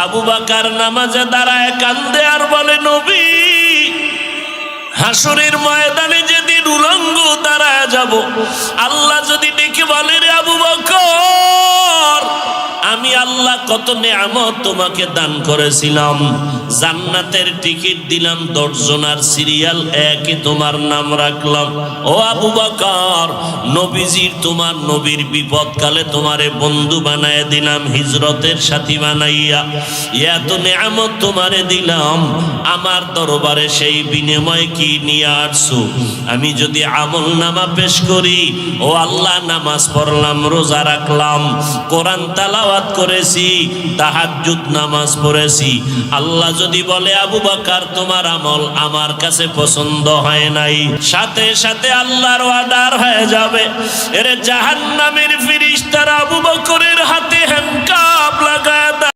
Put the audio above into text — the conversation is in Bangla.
আবু বকর নামাজে দাঁড়ায় কান্দে আর বলে, নবী, হাসরের ময়দানে যেদিন উলঙ্গ দাঁড়ায় যাব, আল্লাহ যদি ডেকে বলে, রে আবু বকর, আমি আল্লাহ কত নেয়ামত তোমাকে দান করেছিলাম, জান্নাতের টিকিট দিলাম 10 জনার সিরিয়াল 1-এ তোমার নাম রাখলাম। ও আবু বকর, নবীজির তোমার নবীর বিপদকালে তোমারে বন্ধু বানায় দিলাম, হিজরতের সাথী বানাইয়া এত নেয়ামত তোমারে দিলাম, আমার দরবারে সেই বিনিময় কি নিয়ে আসছো? আমি যদি আমল নামা পেশ করি, ও আল্লাহ, নামাজ পড়লাম, রোজা রাখলাম, কোরআন তেলাওয়াত করেছি, তাহাজ্জুদ নামাজ পড়েছি, আল্লাহ যদি বলে, আবু বকর, তোমার আমল আমার কাছে পছন্দ হয় নাই, সাথে সাথে আল্লাহর অর্ডার হয়ে যাবে, এর জাহান্নামের ফেরেশতারা আবু বকরের হাতে হ্যান্ডকাপ লাগায়